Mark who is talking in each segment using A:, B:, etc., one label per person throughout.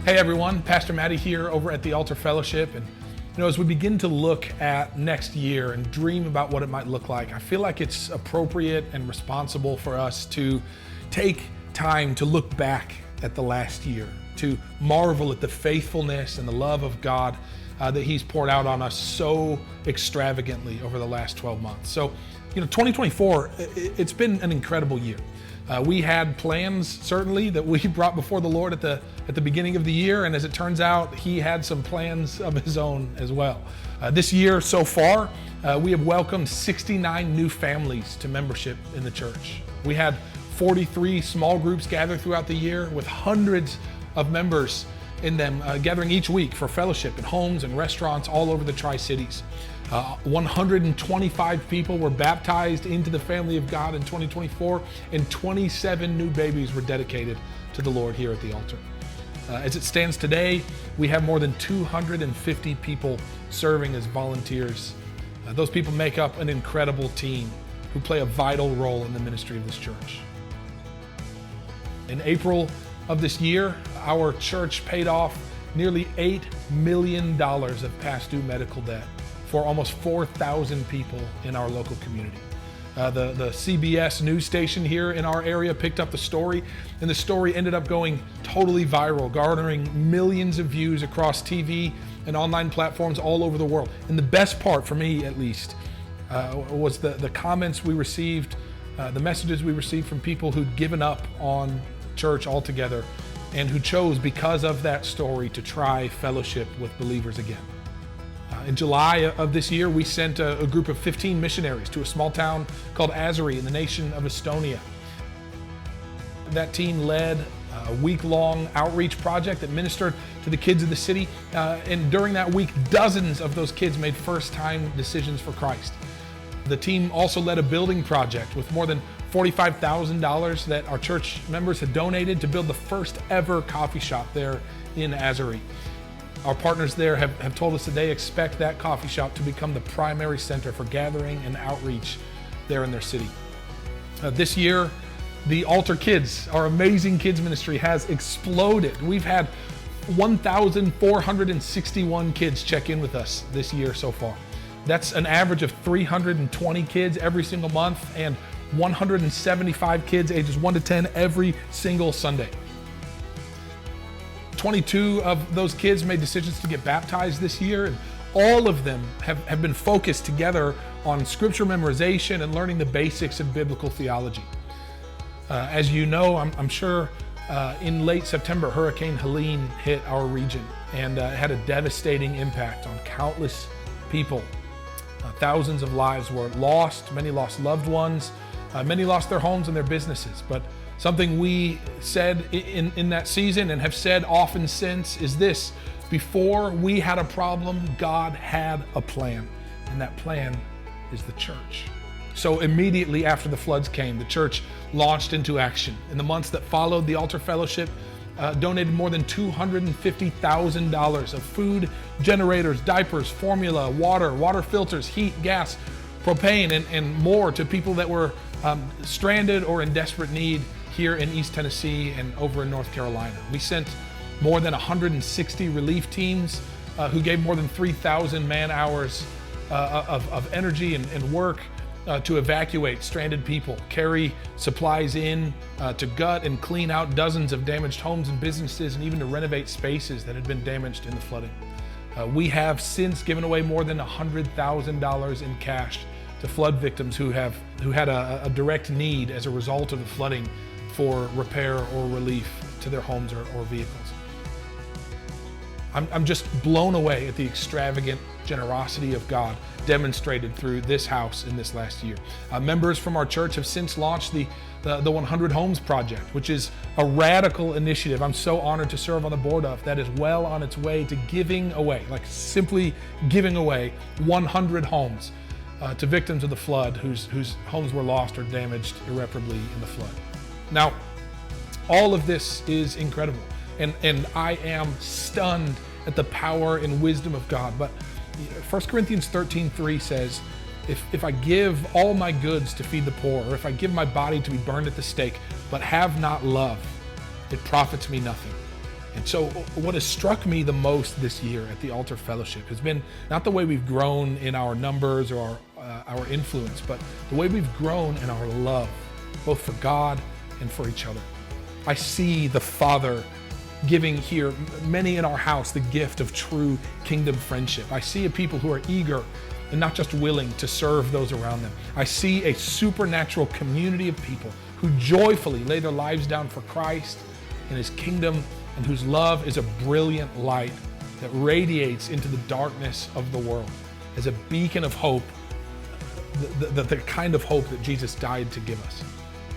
A: Hey everyone, Pastor Mattie here over at the Altar Fellowship. And as we begin to look at next year and dream about what it might look like, I feel like it's appropriate and responsible for us to take time to look back at the last year, to marvel at the faithfulness and the love of God that He's poured out on us so extravagantly over the last 12 months. So, 2024, it's been an incredible year. We had plans, certainly, that we brought before the Lord at the beginning of the year, and as it turns out, He had some plans of His own as well. This year so far, we have welcomed 69 new families to membership in the church. We had 43 small groups gather throughout the year with hundreds of members in them gathering each week for fellowship in homes and restaurants all over the Tri-Cities. 125 people were baptized into the family of God in 2024, and 27 new babies were dedicated to the Lord here at the altar. As it stands today, we have more than 250 people serving as volunteers. Those people make up an incredible team who play a vital role in the ministry of this church. In April of this year, our church paid off nearly $8 million of past due medical debt for almost 4,000 people in our local community. The CBS news station here in our area picked up the story, and the story ended up going totally viral, garnering millions of views across TV and online platforms all over the world. And the best part, for me at least, was the comments we received, the messages we received from people who'd given up on church altogether and who chose, because of that story, to try fellowship with believers again. In July of this year, we sent a group of 15 missionaries to a small town called Azeri in the nation of Estonia. That team led a week-long outreach project that ministered to the kids of the city. And during that week, dozens of those kids made first-time decisions for Christ. The team also led a building project with more than $45,000 that our church members had donated to build the first ever coffee shop there in Azeri. Our partners there have told us that they expect that coffee shop to become the primary center for gathering and outreach there in their city. This year, the Altar Kids, our amazing kids ministry, has exploded. We've had 1,461 kids check in with us this year so far. That's an average of 320 kids every single month and 175 kids ages 1 to 10 every single Sunday. 22 of those kids made decisions to get baptized this year, and all of them have been focused together on scripture memorization and learning the basics of biblical theology. As you know, I'm sure in late September, Hurricane Helen hit our region and had a devastating impact on countless people. Thousands of lives were lost, many lost loved ones, many lost their homes and their businesses. But something we said in that season and have said often since is this: before we had a problem, God had a plan, and that plan is the church. So immediately after the floods came, the church launched into action. In the months that followed, the Altar Fellowship donated more than $250,000 of food, generators, diapers, formula, water filters, heat, gas, propane, and more to people that were stranded or in desperate need here in East Tennessee and over in North Carolina. We sent more than 160 relief teams who gave more than 3,000 man hours of energy and work to evacuate stranded people, carry supplies in, to gut and clean out dozens of damaged homes and businesses, and even to renovate spaces that had been damaged in the flooding. We have since given away more than $100,000 in cash to flood victims who had a direct need as a result of the flooding for repair or relief to their homes or vehicles. I'm just blown away at the extravagant generosity of God demonstrated through this house in this last year. Members from our church have since launched the 100 Homes Project, which is a radical initiative I'm so honored to serve on the board of, that is well on its way to giving away, like simply giving away 100 homes to victims of the flood whose homes were lost or damaged irreparably in the flood. Now, all of this is incredible, and I am stunned at the power and wisdom of God. But 1 Corinthians 13:3 says, if I give all my goods to feed the poor, or if I give my body to be burned at the stake, but have not love, it profits me nothing. And so what has struck me the most this year at the Altar Fellowship has been not the way we've grown in our numbers or our influence, but the way we've grown in our love, both for God and for each other. I see the Father giving here many in our house the gift of true kingdom friendship. I see a people who are eager and not just willing to serve those around them. I see a supernatural community of people who joyfully lay their lives down for Christ and His kingdom, and whose love is a brilliant light that radiates into the darkness of the world as a beacon of hope, the kind of hope that Jesus died to give us.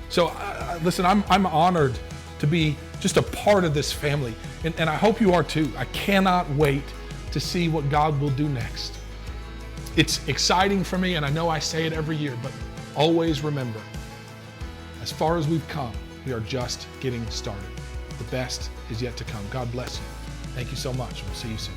A: So listen, I'm honored to be just a part of this family, and I hope you are too. I cannot wait to see what God will do next. It's exciting for me, and I know I say it every year, but always remember, as far as we've come, we are just getting started. The best is yet to come. God bless you. Thank you so much. We'll see you soon.